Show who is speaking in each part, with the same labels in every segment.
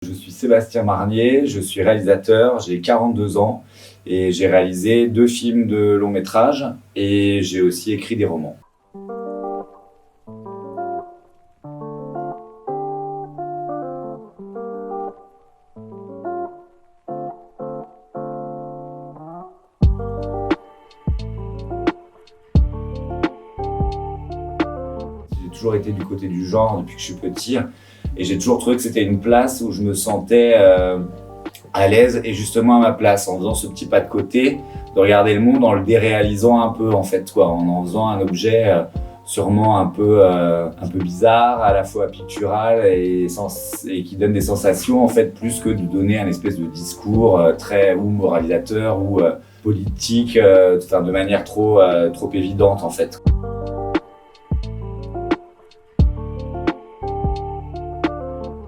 Speaker 1: Je suis Sébastien Marnier, je suis réalisateur, j'ai 42 ans et j'ai réalisé 2 films de long métrage et j'ai aussi écrit des romans. J'ai toujours été du côté du genre depuis que je suis petit et j'ai toujours trouvé que c'était une place où je me sentais à l'aise et justement à ma place en faisant ce petit pas de côté, de regarder le monde en le déréalisant un peu en fait, quoi, en faisant un objet sûrement un peu bizarre, à la fois pictural et qui donne des sensations en fait, plus que de donner un espèce de discours très ou moralisateur ou politique de manière trop évidente en fait.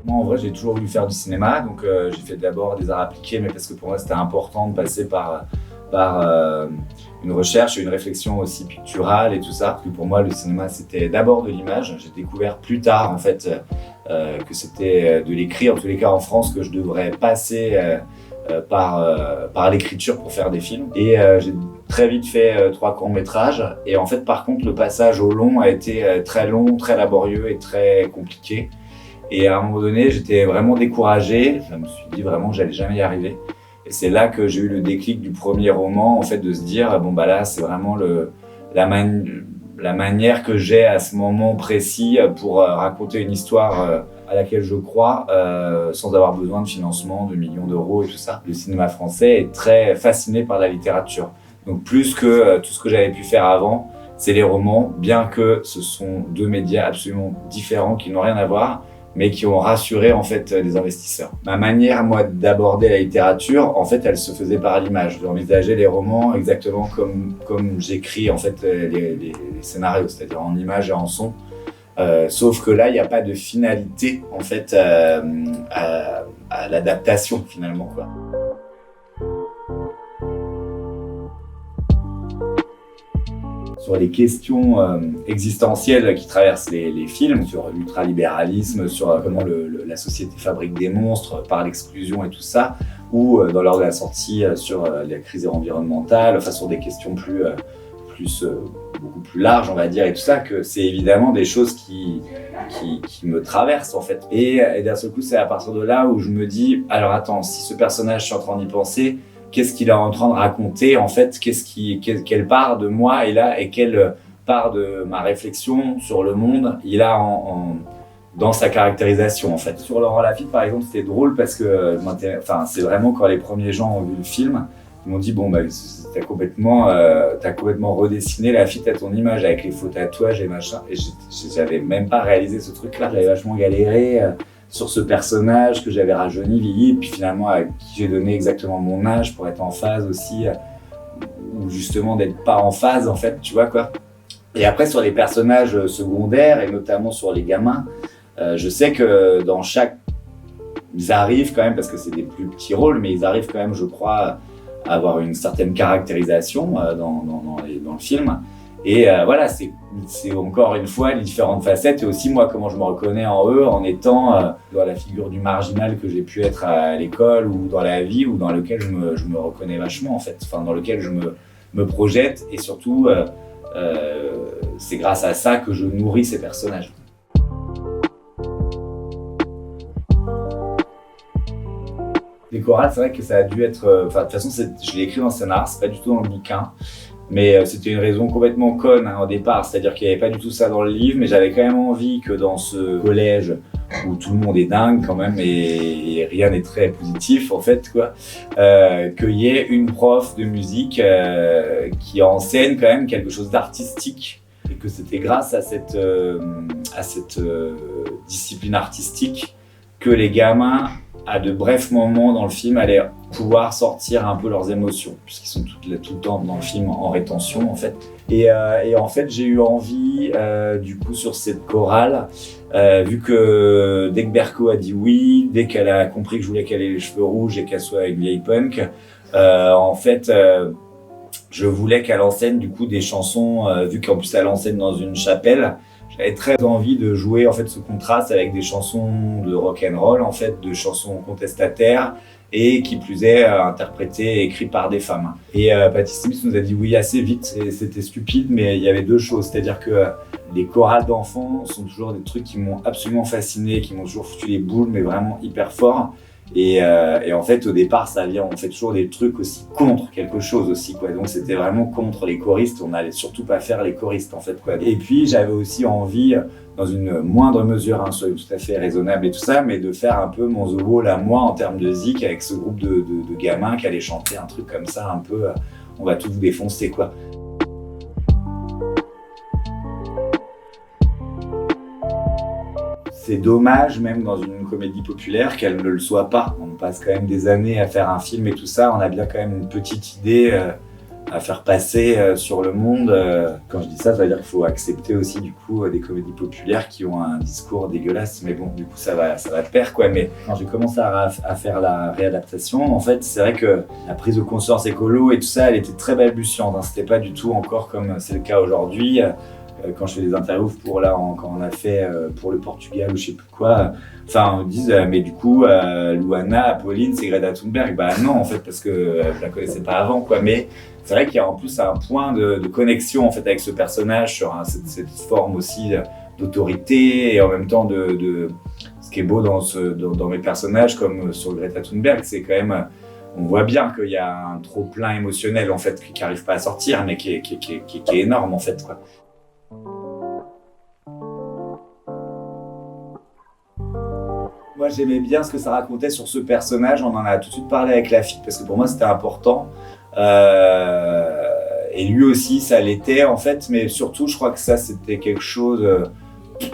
Speaker 1: Moi, en vrai, j'ai toujours voulu faire du cinéma, donc j'ai fait d'abord des arts appliqués, mais parce que pour moi, c'était important de passer par une recherche et une réflexion aussi picturale et tout ça. Parce que pour moi, le cinéma, c'était d'abord de l'image. J'ai découvert plus tard, en fait, que c'était de l'écrit, en tous les cas en France, que je devrais passer par l'écriture pour faire des films. Et j'ai très vite fait 3 courts-métrages. Et en fait, par contre, le passage au long a été très long, très laborieux et très compliqué. Et à un moment donné, j'étais vraiment découragé. Je me suis dit vraiment que j'allais jamais y arriver. Et c'est là que j'ai eu le déclic du premier roman, en fait, de se dire bon bah là, c'est vraiment la manière que j'ai à ce moment précis pour raconter une histoire à laquelle je crois, sans avoir besoin de financement, de millions d'euros et tout ça. Le cinéma français est très fasciné par la littérature. Donc plus que tout ce que j'avais pu faire avant, c'est les romans, bien que ce sont 2 médias absolument différents qui n'ont rien à voir, mais qui ont rassuré en fait les investisseurs. Ma manière, moi, d'aborder la littérature, en fait, elle se faisait par l'image. J'envisageais les romans exactement comme j'écris en fait les scénarios, c'est-à-dire en images et en son. Sauf que là, il n'y a pas de finalité en fait à l'adaptation finalement, quoi. Sur les questions existentielles qui traversent les films, sur l'ultralibéralisme, sur comment la société fabrique des monstres par l'exclusion et tout ça, ou dans l'heure de la sortie sur la crise environnementale, enfin sur des questions beaucoup plus larges, on va dire, et tout ça, que c'est évidemment des choses qui me traversent en fait. Et d'un seul coup, c'est à partir de là où je me dis, alors attends, si ce personnage, je suis en train d'y penser, qu'est-ce qu'il est en train de raconter en fait, quelle part de moi est là et quelle part de ma réflexion sur le monde il a dans sa caractérisation en fait. Sur Laurent Lafitte par exemple, c'était drôle parce que c'est vraiment quand les premiers gens ont vu le film, ils m'ont dit bon bah t'as complètement redessiné Lafitte à ton image avec les faux tatouages et machin, et j'avais même pas réalisé ce truc là, j'avais vachement galéré sur ce personnage que j'avais rajeuni, vieilli, et puis finalement à qui j'ai donné exactement mon âge pour être en phase aussi, ou justement d'être pas en phase en fait, tu vois quoi. Et après sur les personnages secondaires et notamment sur les gamins, je sais que dans chaque... Ils arrivent quand même, parce que c'est des plus petits rôles, mais ils arrivent quand même, je crois, à avoir une certaine caractérisation dans le film. Et voilà, c'est encore une fois les différentes facettes et aussi moi comment je me reconnais en eux en étant dans la figure du marginal que j'ai pu être à l'école ou dans la vie, ou dans lequel je me reconnais vachement en fait, enfin dans lequel je me projette, et surtout c'est grâce à ça que je nourris ces personnages. Les chorales, c'est vrai que ça a dû être... de toute façon, je l'ai écrit dans le scénar, c'est pas du tout dans le bouquin. Mais c'était une raison complètement conne au départ, c'est-à-dire qu'il n'y avait pas du tout ça dans le livre, mais j'avais quand même envie que dans ce collège où tout le monde est dingue quand même et rien n'est très positif en fait, quoi, qu'il y ait une prof de musique qui enseigne quand même quelque chose d'artistique, et que c'était grâce à cette discipline artistique que les gamins, à de brefs moments dans le film, allaient pouvoir sortir un peu leurs émotions, puisqu'ils sont tout le temps dans le film en rétention en fait. Et en fait, j'ai eu envie, du coup, sur cette chorale, vu que dès que Berko a dit oui, dès qu'elle a compris que je voulais qu'elle ait les cheveux rouges et qu'elle soit une vieille punk, en fait, je voulais qu'elle enseigne du coup des chansons, vu qu'en plus elle enseigne dans une chapelle. J'avais très envie de jouer en fait ce contraste avec des chansons de rock and roll, en fait, de chansons contestataires et qui plus est interprétées et écrites par des femmes. Et Patti Smith nous a dit oui assez vite, et c'était stupide, mais il y avait deux choses, c'est-à-dire que les chorales d'enfants sont toujours des trucs qui m'ont absolument fasciné, qui m'ont toujours foutu les boules, mais vraiment hyper fort. Et en fait, au départ, ça vient, on fait toujours des trucs aussi contre quelque chose aussi, quoi. Donc c'était vraiment contre les choristes, on n'allait surtout pas faire les choristes, en fait, quoi. Et puis j'avais aussi envie, dans une moindre mesure, hein, soyons tout à fait raisonnable et tout ça, mais de faire un peu mon The Wall à moi en termes de zik avec ce groupe de gamins qui allaient chanter un truc comme ça, un peu, on va tout vous défoncer, quoi. C'est dommage, même dans une comédie populaire, qu'elle ne le soit pas. On passe quand même des années à faire un film et tout ça, on a bien quand même une petite idée à faire passer sur le monde. Quand je dis ça, ça veut dire qu'il faut accepter aussi du coup des comédies populaires qui ont un discours dégueulasse, mais bon, du coup ça va de pair, quoi. Mais quand j'ai commencé à faire la réadaptation, en fait, c'est vrai que la prise de conscience écolo et tout ça, elle était très balbutiante, hein. C'était pas du tout encore comme c'est le cas aujourd'hui. Quand je fais des interviews quand on a fait pour le Portugal ou je sais plus quoi, enfin on dit mais du coup Luana, Apolline, c'est Greta Thunberg. Bah non, en fait, parce que je la connaissais pas avant, quoi. Mais c'est vrai qu'il y a en plus un point de connexion en fait avec ce personnage sur cette forme aussi d'autorité, et en même temps de ce qui est beau dans mes personnages comme sur Greta Thunberg, c'est quand même on voit bien qu'il y a un trop plein émotionnel en fait qui arrive pas à sortir, mais qui est énorme en fait, quoi. Moi, j'aimais bien ce que ça racontait sur ce personnage. On en a tout de suite parlé avec la fille parce que pour moi, c'était important. Et lui aussi, ça l'était en fait. Mais surtout, je crois que ça, c'était quelque chose...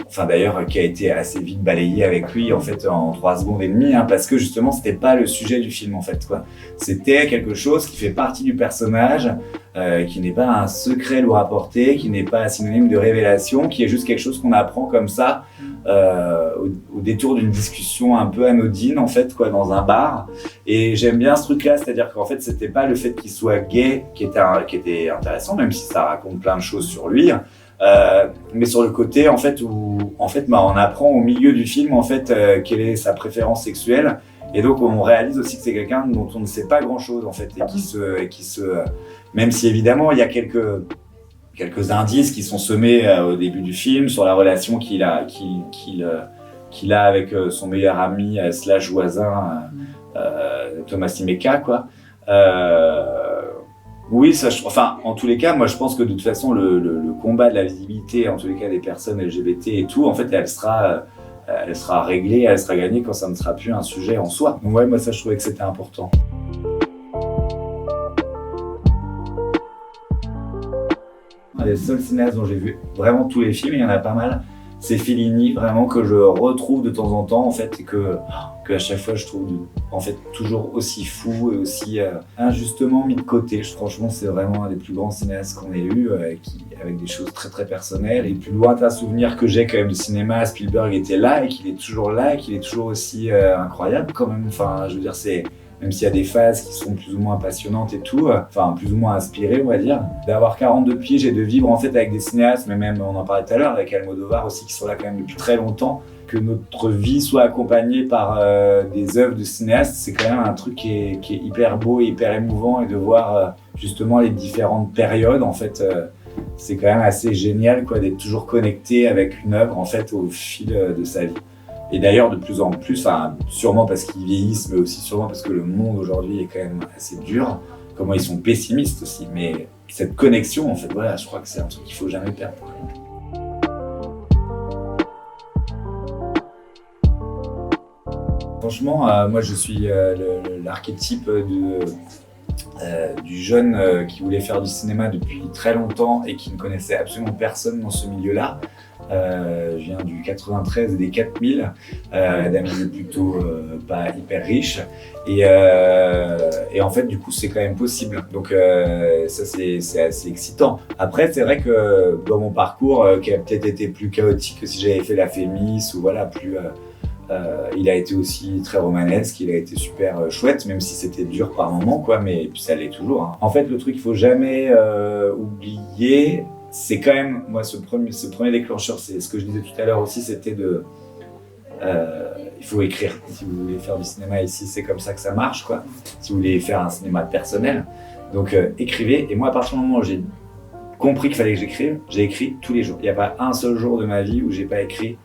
Speaker 1: Enfin d'ailleurs, qui a été assez vite balayé avec lui en fait en 3 secondes et demie, hein, parce que justement, c'était pas le sujet du film en fait, quoi. C'était quelque chose qui fait partie du personnage, qui n'est pas un secret lourd à porter, qui n'est pas un synonyme de révélation, qui est juste quelque chose qu'on apprend comme ça au détour d'une discussion un peu anodine en fait, quoi, dans un bar. Et j'aime bien ce truc-là, c'est-à-dire qu'en fait, c'était pas le fait qu'il soit gay qui était intéressant, même si ça raconte plein de choses sur lui. Mais sur le côté en fait où en fait on apprend au milieu du film en fait quelle est sa préférence sexuelle, et donc on réalise aussi que c'est quelqu'un dont on ne sait pas grand chose en fait, et qui se même si évidemment il y a quelques indices qui sont semés au début du film sur la relation qu'il a avec son meilleur ami slash voisin Thomas Simeka, quoi. Oui, en tous les cas, moi je pense que de toute façon le combat de la visibilité, en tous les cas des personnes LGBT et tout, en fait elle sera réglée, elle sera gagnée quand ça ne sera plus un sujet en soi. Donc ouais, moi ça je trouvais que c'était important. Un des seuls cinéastes dont j'ai vu vraiment tous les films, il y en a pas mal, c'est Fellini, vraiment, que je retrouve de temps en temps en fait, et que à chaque fois je trouve en fait toujours aussi fou et aussi injustement mis de côté. Franchement, c'est vraiment un des plus grands cinéastes qu'on ait eu, avec des choses très très personnelles. Et le plus lointain souvenir que j'ai quand même du cinéma, Spielberg était là, et qu'il est toujours là, et qu'il est toujours aussi incroyable quand même. Enfin, je veux dire, même s'il y a des phases qui sont plus ou moins passionnantes et tout, enfin plus ou moins inspirées, on va dire, d'avoir 42 piges et de vivre en fait avec des cinéastes, mais même on en parlait tout à l'heure avec Almodovar aussi, qui sont là quand même depuis très longtemps, que notre vie soit accompagnée par des œuvres de cinéastes, c'est quand même un truc qui est hyper beau et hyper émouvant, et de voir justement les différentes périodes en fait, c'est quand même assez génial, quoi, d'être toujours connecté avec une œuvre en fait au fil de sa vie. Et d'ailleurs, de plus en plus, sûrement parce qu'ils vieillissent, mais aussi sûrement parce que le monde aujourd'hui est quand même assez dur, comment ils sont pessimistes aussi. Mais cette connexion, en fait, voilà, je crois que c'est un truc qu'il ne faut jamais perdre. Franchement, moi je suis l'archétype du jeune qui voulait faire du cinéma depuis très longtemps et qui ne connaissait absolument personne dans ce milieu-là. Je viens du 93 et des 4000, d'un milieu plutôt pas hyper riche, et en fait du coup c'est quand même possible, donc ça c'est assez excitant. Après c'est vrai que dans mon parcours qui a peut-être été plus chaotique que si j'avais fait la Fémis, ou voilà, plus il a été aussi très romanesque, il a été super chouette, même si c'était dur par moments, quoi, mais puis ça l'est toujours, hein. En fait, le truc qu'il faut jamais oublier, c'est quand même, moi, ce premier déclencheur, c'est ce que je disais tout à l'heure aussi, c'était il faut écrire. Si vous voulez faire du cinéma ici, c'est comme ça que ça marche, quoi. Si vous voulez faire un cinéma personnel. Donc, écrivez. Et moi, à partir du moment où j'ai compris qu'il fallait que j'écrive, j'ai écrit tous les jours. Il n'y a pas un seul jour de ma vie où j'ai pas écrit.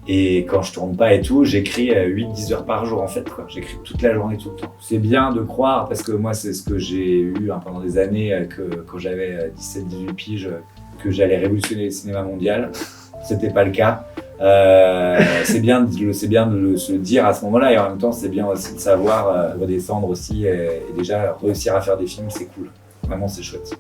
Speaker 1: Et quand je tourne pas et tout, j'écris 8-10 heures par jour en fait, quoi. J'écris toute la journée, tout le temps. C'est bien de croire, parce que moi c'est ce que j'ai eu pendant des années, que quand j'avais 17-18 piges, que j'allais révolutionner le cinéma mondial. C'était pas le cas. C'est bien de se le dire à ce moment-là, et en même temps c'est bien aussi de savoir redescendre aussi, et déjà réussir à faire des films, c'est cool. Vraiment c'est chouette.